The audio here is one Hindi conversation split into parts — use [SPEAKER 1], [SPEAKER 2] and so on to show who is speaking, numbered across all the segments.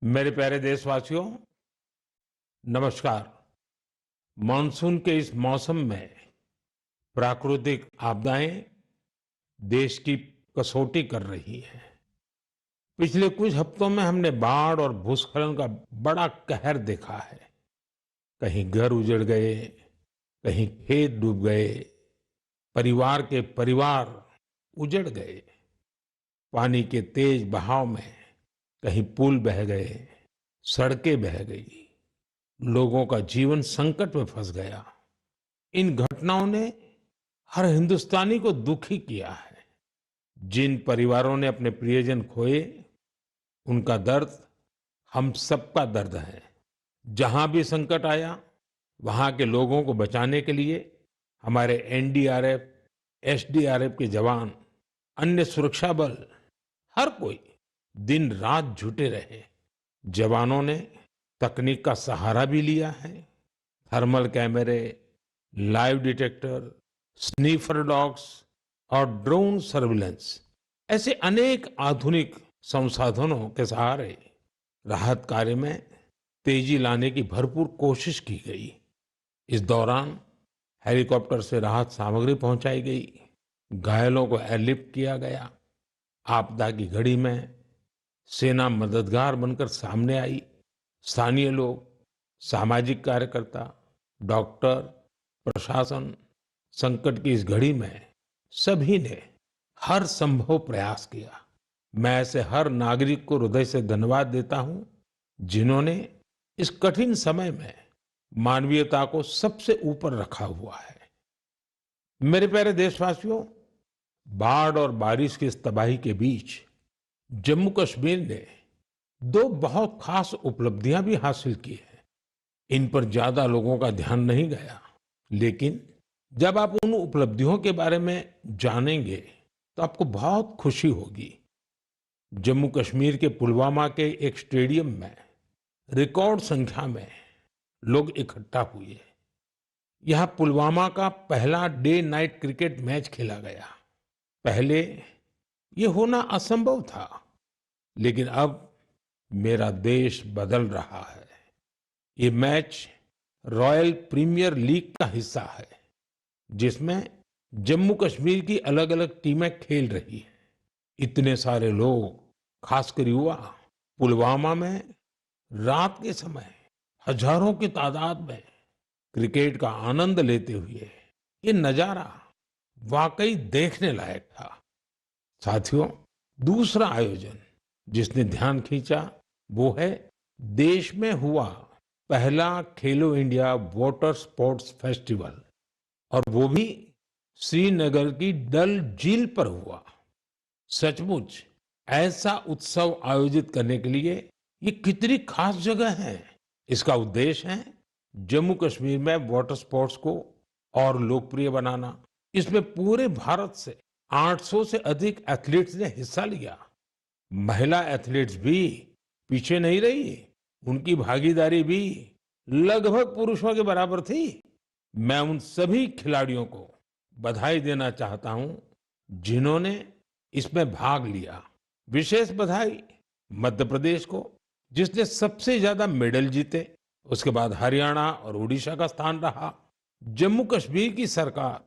[SPEAKER 1] मेरे प्यारे देशवासियों, नमस्कार। मानसून के इस मौसम में प्राकृतिक आपदाएं देश की कसौटी कर रही हैं। पिछले कुछ हफ्तों में हमने बाढ़ और भूस्खलन का बड़ा कहर देखा है। कहीं घर उजड़ गए, कहीं खेत डूब गए, परिवार के परिवार उजड़ गए। पानी के तेज बहाव में कहीं पुल बह गए, सड़कें बह गई, लोगों का जीवन संकट में फंस गया। इन घटनाओं ने हर हिंदुस्तानी को दुखी किया है। जिन परिवारों ने अपने प्रियजन खोए, उनका दर्द हम सबका दर्द है। जहां भी संकट आया, वहां के लोगों को बचाने के लिए हमारे एनडीआरएफ, एसडीआरएफ के जवान, अन्य सुरक्षा बल, हर कोई दिन रात जुटे रहे। जवानों ने तकनीक का सहारा भी लिया है। थर्मल कैमरे, लाइव डिटेक्टर, स्नीफर डॉग्स और ड्रोन सर्विलेंस ऐसे अनेक आधुनिक संसाधनों के सहारे राहत कार्य में तेजी लाने की भरपूर कोशिश की गई। इस दौरान हेलीकॉप्टर से राहत सामग्री पहुंचाई गई, घायलों को एयरलिफ्ट किया गया। आपदा की घड़ी में सेना मददगार बनकर सामने आई। स्थानीय लोग, सामाजिक कार्यकर्ता, डॉक्टर, प्रशासन, संकट की इस घड़ी में सभी ने हर संभव प्रयास किया। मैं ऐसे हर नागरिक को हृदय से धन्यवाद देता हूं, जिन्होंने इस कठिन समय में मानवीयता को सबसे ऊपर रखा हुआ है। मेरे प्यारे देशवासियों, बाढ़ और बारिश की इस तबाही के बीच जम्मू कश्मीर ने दो बहुत खास उपलब्धियां भी हासिल की हैं। इन पर ज्यादा लोगों का ध्यान नहीं गया, लेकिन जब आप उन उपलब्धियों के बारे में जानेंगे तो आपको बहुत खुशी होगी। जम्मू कश्मीर के पुलवामा के एक स्टेडियम में रिकॉर्ड संख्या में लोग इकट्ठा हुए। यहाँ पुलवामा का पहला डे नाइट क्रिकेट मैच खेला गया। पहले ये होना असंभव था, लेकिन अब मेरा देश बदल रहा है। ये मैच रॉयल प्रीमियर लीग का हिस्सा है, जिसमें जम्मू कश्मीर की अलग अलग टीमें खेल रही हैं। इतने सारे लोग, खासकर युवा, पुलवामा में रात के समय हजारों की तादाद में क्रिकेट का आनंद लेते हुए, ये नजारा वाकई देखने लायक था। साथियों, दूसरा आयोजन जिसने ध्यान खींचा वो है देश में हुआ पहला खेलो इंडिया वाटर स्पोर्ट्स फेस्टिवल, और वो भी श्रीनगर की डल झील पर हुआ। सचमुच ऐसा उत्सव आयोजित करने के लिए ये कितनी खास जगह है। इसका उद्देश्य है जम्मू कश्मीर में वाटर स्पोर्ट्स को और लोकप्रिय बनाना। इसमें पूरे भारत से 800 से अधिक एथलीट्स ने हिस्सा लिया। महिला एथलीट्स भी पीछे नहीं रही, उनकी भागीदारी भी लगभग पुरुषों के बराबर थी। मैं उन सभी खिलाड़ियों को बधाई देना चाहता हूं, जिन्होंने इसमें भाग लिया। विशेष बधाई मध्य प्रदेश को, जिसने सबसे ज्यादा मेडल जीते। उसके बाद हरियाणा और उड़ीसा का स्थान रहा। जम्मू कश्मीर की सरकार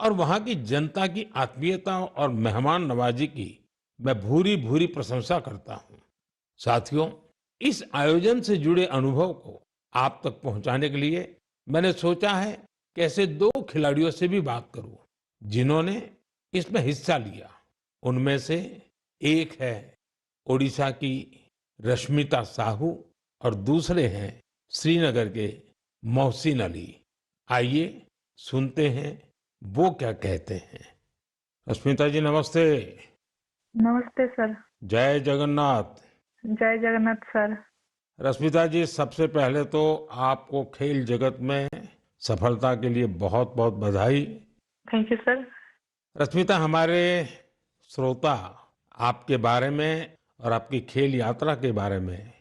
[SPEAKER 1] और वहां की जनता की आत्मीयता और मेहमान नवाजी की मैं भूरी भूरी प्रशंसा करता हूं। साथियों, इस आयोजन से जुड़े अनुभव को आप तक पहुंचाने के लिए मैंने सोचा है कि ऐसे दो खिलाड़ियों से भी बात करूं, जिन्होंने इसमें हिस्सा लिया। उनमें से एक है ओडिशा की रश्मिता साहू और दूसरे हैं श्रीनगर के मोहसिन अली। आइए सुनते हैं वो क्या कहते हैं। रश्मिता जी, नमस्ते।
[SPEAKER 2] नमस्ते सर।
[SPEAKER 1] जय जगन्नाथ।
[SPEAKER 2] जय जगन्नाथ सर।
[SPEAKER 1] रश्मिता जी, सबसे पहले तो आपको खेल जगत में सफलता के लिए बहुत बहुत बधाई।
[SPEAKER 2] Thank you sir.
[SPEAKER 1] रश्मिता, हमारे श्रोता आपके बारे में और आपकी खेल यात्रा के बारे में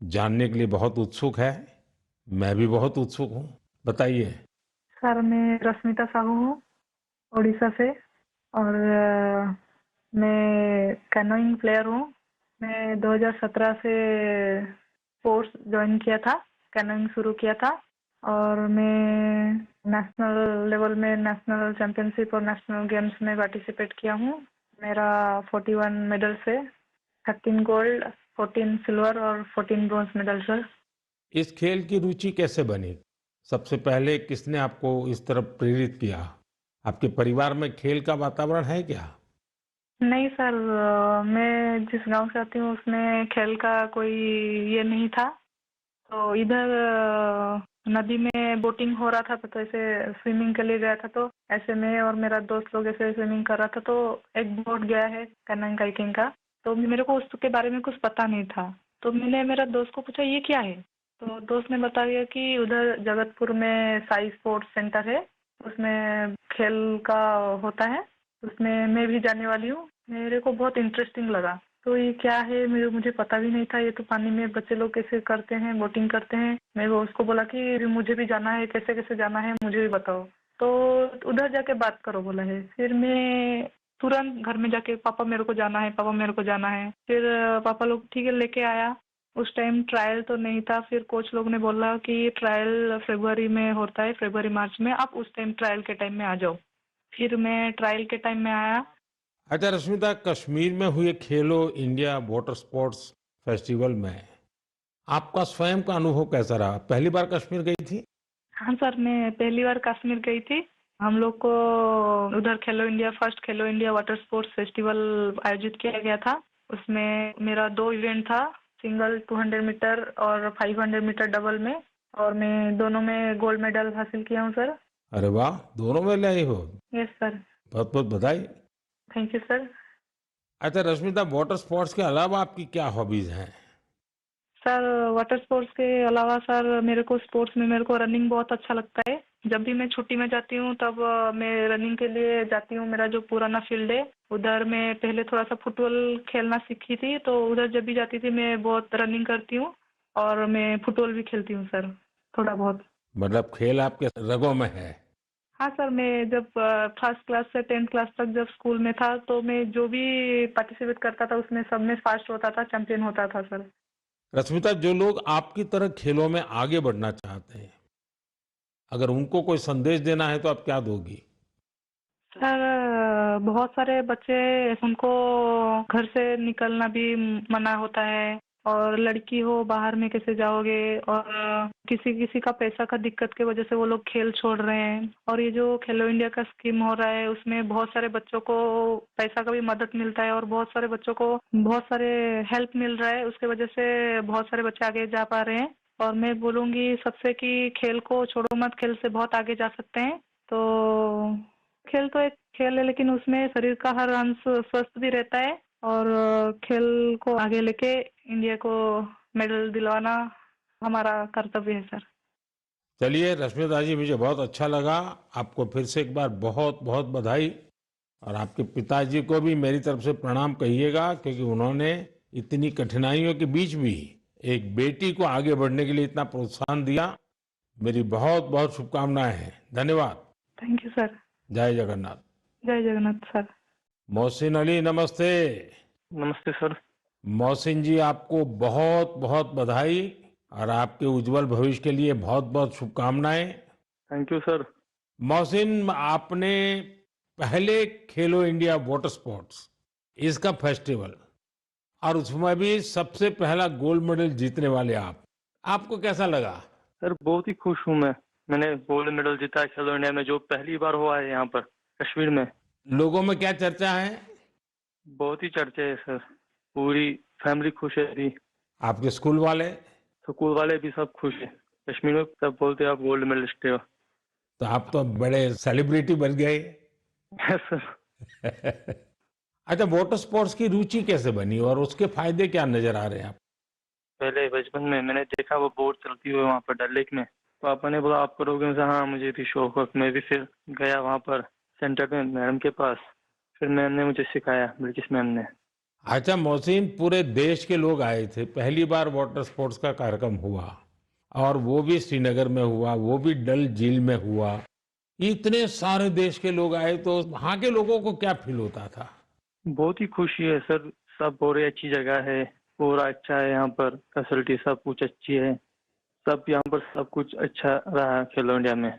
[SPEAKER 1] जानने के लिए बहुत उत्सुक है। मैं भी बहुत उत्सुक हूँ, बताइए।
[SPEAKER 2] सर मैं रश्मिता साहू हूँ, उड़ीसा से। और मैं कैनोइंग प्लेयर हूँ। मैं 2017 से कोर्स ज्वाइन किया था, कैनोइंग शुरू किया था और मैं नेशनल लेवल में नेशनल चैंपियनशिप और नेशनल गेम्स में पार्टिसिपेट किया हूँ। मेरा 41 मेडल्स है, 13 गोल्ड, 14 सिल्वर और 14 ब्रॉन्ज मेडल सर।
[SPEAKER 1] इस खेल की रुचि कैसे बनी? सबसे पहले किसने आपको इस तरफ प्रेरित किया? आपके परिवार में खेल का वातावरण है क्या?
[SPEAKER 2] नहीं सर, मैं जिस गांव से आती हूँ उसमें खेल का कोई ये नहीं था। तो इधर नदी में बोटिंग हो रहा था तो ऐसे स्विमिंग के लिए गया था। तो ऐसे में और मेरा दोस्त लोग ऐसे स्विमिंग कर रहा था तो एक बोट गया है कैनोइंग काइकिंग का। तो मेरे को उसके बारे में कुछ पता नहीं था। तो मैंने मेरा दोस्त को पूछा ये क्या है। तो दोस्त ने बता दिया कि उधर जगतपुर में साई स्पोर्ट्स सेंटर है, उसमें खेल का होता है, उसमें मैं भी जाने वाली हूँ। मेरे को बहुत इंटरेस्टिंग लगा। तो ये क्या है मुझे पता भी नहीं था। ये तो पानी में बच्चे लोग कैसे करते हैं, बोटिंग करते हैं। मैं वो उसको बोला कि मुझे भी जाना है, कैसे कैसे जाना है मुझे भी बताओ। तो उधर जाके बात करो बोला है। फिर मैं तुरंत घर में जाके पापा मेरे को जाना है, पापा मेरे को जाना है। फिर पापा लोग ठीक है लेके आया। उस टाइम ट्रायल तो नहीं था। फिर कोच लोग ने बोला कि ट्रायल फरवरी में होता है, फरवरी मार्च में, आप उस टाइम ट्रायल के टाइम में आ जाओ। फिर मैं ट्रायल के टाइम में आया।
[SPEAKER 1] अच्छा रश्मिता, कश्मीर में हुए खेलो इंडिया वाटर स्पोर्ट्स फेस्टिवल में आपका स्वयं का अनुभव कैसा रहा? पहली बार कश्मीर गई थी?
[SPEAKER 2] हाँ सर, मैं पहली बार कश्मीर गई थी। हम लोग को उधर फर्स्ट खेलो इंडिया वाटर स्पोर्ट्स फेस्टिवल आयोजित किया गया था। उसमें मेरा 2 इवेंट था, सिंगल 200 मीटर और 500 मीटर डबल में। और मैं दोनों में गोल्ड मेडल हासिल किया हूँ सर।
[SPEAKER 1] अरे वाह, दोनों में ले आई हो।
[SPEAKER 2] Yes sir.
[SPEAKER 1] बहुत बहुत बधाई।
[SPEAKER 2] Thank you sir.
[SPEAKER 1] अच्छा रश्मिता, वाटर स्पोर्ट्स के अलावा आपकी क्या हॉबीज हैं?
[SPEAKER 2] सर वाटर स्पोर्ट्स के अलावा सर मेरे को रनिंग बहुत अच्छा लगता है। जब भी मैं छुट्टी में जाती हूँ तब मैं रनिंग के लिए जाती हूँ। मेरा जो पुराना फील्ड है उधर मैं पहले थोड़ा सा फुटबॉल खेलना सीखी थी। तो उधर जब भी जाती थी मैं बहुत रनिंग करती हूँ और मैं फुटबॉल भी खेलती हूँ सर, थोड़ा बहुत।
[SPEAKER 1] मतलब खेल आपके रगों में है।
[SPEAKER 2] हाँ सर, मैं जब फर्स्ट क्लास से 10th क्लास तक जब स्कूल में था तो मैं जो भी पार्टिसिपेट करता था उसमें सब में फर्स्ट होता था, चैंपियन होता था सर।
[SPEAKER 1] रश्मिता, जो लोग आपकी तरह खेलों में आगे बढ़ना चाहते हैं, अगर उनको कोई संदेश देना है तो आप क्या दोगी?
[SPEAKER 2] सर बहुत सारे बच्चे, उनको घर से निकलना भी मना होता है। और लड़की हो बाहर में कैसे जाओगे। और किसी किसी का पैसा का दिक्कत की वजह से वो लोग खेल छोड़ रहे हैं। और ये जो खेलो इंडिया का स्कीम हो रहा है उसमें बहुत सारे बच्चों को पैसा का भी मदद मिलता है और बहुत सारे बच्चों को बहुत सारे हेल्प मिल रहा है। उसके वजह से बहुत सारे बच्चे आगे जा पा रहे हैं। और मैं बोलूँगी सबसे कि खेल को छोड़ो मत, खेल से बहुत आगे जा सकते हैं। तो खेल तो एक खेल है लेकिन उसमें शरीर का हर अंश स्वस्थ भी रहता है। और खेल को आगे लेके इंडिया को मेडल दिलवाना हमारा कर्तव्य है सर।
[SPEAKER 1] चलिए रश्मिता जी, मुझे बहुत अच्छा लगा। आपको फिर से एक बार बहुत बहुत बधाई। और आपके पिताजी को भी मेरी तरफ से प्रणाम कहिएगा, क्योंकि उन्होंने इतनी कठिनाइयों के बीच भी एक बेटी को आगे बढ़ने के लिए इतना प्रोत्साहन दिया। मेरी बहुत बहुत शुभकामनाएं हैं। धन्यवाद।
[SPEAKER 2] Thank you sir.
[SPEAKER 1] जय जगन्नाथ।
[SPEAKER 2] जय जगन्नाथ सर।
[SPEAKER 1] मोहसिन अली, नमस्ते।
[SPEAKER 3] नमस्ते सर।
[SPEAKER 1] मोहसिन जी, आपको बहुत बहुत बधाई और आपके उज्जवल भविष्य के लिए बहुत बहुत शुभकामनाएं।
[SPEAKER 3] Thank you sir.
[SPEAKER 1] मोहसिन, आपने पहले खेलो इंडिया वाटर स्पोर्ट्स इसका फेस्टिवल, और उसमें भी सबसे पहला गोल्ड मेडल जीतने वाले आपको कैसा लगा?
[SPEAKER 3] सर बहुत ही खुश हूँ मैं। मैंने गोल्ड मेडल जीता है खेलो इंडिया में, जो पहली बार हुआ है यहाँ पर कश्मीर में।
[SPEAKER 1] लोगों में क्या चर्चा है?
[SPEAKER 3] बहुत ही चर्चे है सर। पूरी फैमिली खुश है अभी।
[SPEAKER 1] आपके स्कूल वाले?
[SPEAKER 3] स्कूल वाले भी सब खुश है। कश्मीर में सब बोलते हैं आप गोल्ड मेडलिस्ट हो।
[SPEAKER 1] तो आप तो बड़े सेलिब्रिटी बन गए।
[SPEAKER 3] Yes sir.
[SPEAKER 1] अच्छा, वाटर स्पोर्ट्स की रुचि कैसे बनी और उसके फायदे क्या नजर आ रहे हैं आप?
[SPEAKER 3] पहले बचपन में मैंने देखा वो बोट चलती हुई वहाँ पर डल लेक में। पापा ने बोला आप करोगे? मैं हाँ मुझे भी शौक है। मैं भी फिर गया वहाँ पर सेंटर में मैडम के पास। फिर मैम ने मुझे सिखाया, ब्रिटिश मैम ने।
[SPEAKER 1] अच्छा मोहसिन, पूरे देश के लोग आए थे, पहली बार वाटर स्पोर्ट्स का कार्यक्रम हुआ, और वो भी श्रीनगर में हुआ, वो भी डल झील में हुआ। इतने सारे देश के लोग आए तो वहां के लोगों को क्या फील होता था?
[SPEAKER 3] बहुत ही खुशी है सर। सब बोल रहे अच्छी जगह है, पूरा अच्छा है, यहाँ पर फैसिलिटी सब कुछ अच्छी है, सब यहाँ पर सब कुछ अच्छा रहा खेलो इंडिया में।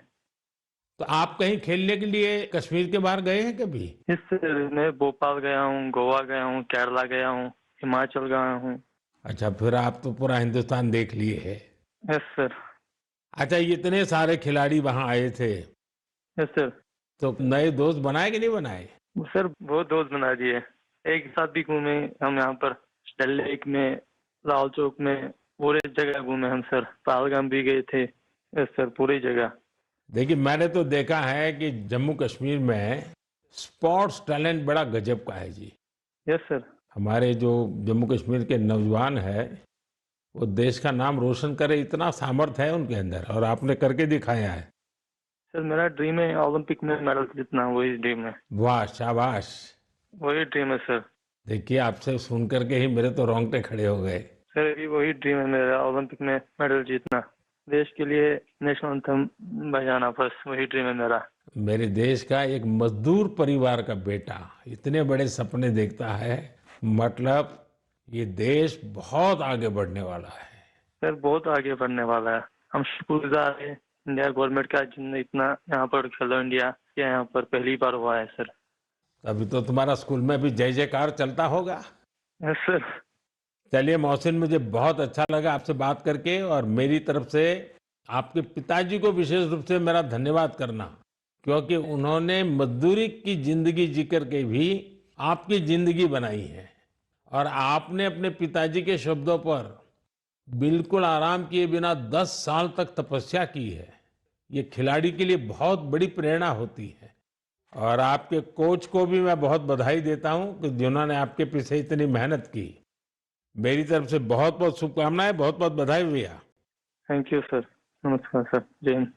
[SPEAKER 1] तो आप कहीं खेलने के लिए कश्मीर के बाहर गए हैं कभी?
[SPEAKER 3] इससे मैं भोपाल गया हूँ, गोवा गया हूँ, केरला गया हूँ, हिमाचल गया हूँ।
[SPEAKER 1] अच्छा, फिर आप तो पूरा हिंदुस्तान देख लिए है।
[SPEAKER 3] Yes sir.
[SPEAKER 1] अच्छा, ये इतने सारे खिलाड़ी वहां आए थे,
[SPEAKER 3] यस सर।
[SPEAKER 1] तो नए दोस्त बनाए कि नहीं बनाए?
[SPEAKER 3] सर बहुत दोस्त बना दिए, एक साथ भी घूमे हम यहाँ पर, डल लेक में, लाल चौक में, पूरे जगह घूमे हम सर, पहलगाम भी गए थे। यस सर, पूरी जगह।
[SPEAKER 1] देखिए, मैंने तो देखा है कि जम्मू कश्मीर में स्पोर्ट्स टैलेंट बड़ा गजब का है जी।
[SPEAKER 3] Yes sir.
[SPEAKER 1] हमारे जो जम्मू कश्मीर के नौजवान है, वो देश का नाम रोशन करे, इतना सामर्थ्य है उनके अंदर, और आपने करके दिखाया है।
[SPEAKER 3] सर मेरा ड्रीम है ओलंपिक में मेडल जीतना, वही ड्रीम है।
[SPEAKER 1] वाह, शाबाश।
[SPEAKER 3] वही ड्रीम है सर।
[SPEAKER 1] देखिए, आपसे सुन करके ही मेरे तो रोंगटे खड़े हो गए।
[SPEAKER 3] सर अभी वही ड्रीम है मेरा, ओलंपिक में मेडल जीतना, देश के लिए नेशनल एंथम बजाना, बस वही ड्रीम है मेरा।
[SPEAKER 1] मेरे देश का एक मजदूर परिवार का बेटा इतने बड़े सपने देखता है, मतलब ये देश बहुत आगे बढ़ने वाला है।
[SPEAKER 3] सर बहुत आगे बढ़ने वाला है, हम शुक्रगुजार हैं इंडिया गवर्नमेंट का, जिनने इतना यहाँ पर खेलो इंडिया यहाँ पर पहली बार हुआ है सर।
[SPEAKER 1] अभी तो तुम्हारा स्कूल में भी जय जयकार चलता होगा।
[SPEAKER 3] Yes sir.
[SPEAKER 1] चलिए मोहसिन, मुझे बहुत अच्छा लगा आपसे बात करके, और मेरी तरफ से आपके पिताजी को विशेष रूप से मेरा धन्यवाद करना, क्योंकि उन्होंने मजदूरी की जिंदगी जी करके भी आपकी जिंदगी बनाई है, और आपने अपने पिताजी के शब्दों पर बिल्कुल आराम किए बिना 10 साल तक तपस्या की है। ये खिलाड़ी के लिए बहुत बड़ी प्रेरणा होती है, और आपके कोच को भी मैं बहुत बधाई देता हूं कि जिन्होंने आपके पीछे इतनी मेहनत की। मेरी तरफ से बहुत बहुत शुभकामनाएं, बहुत बहुत बधाई भैया।
[SPEAKER 3] Thank you sir. नमस्कार सर। जय हिंद।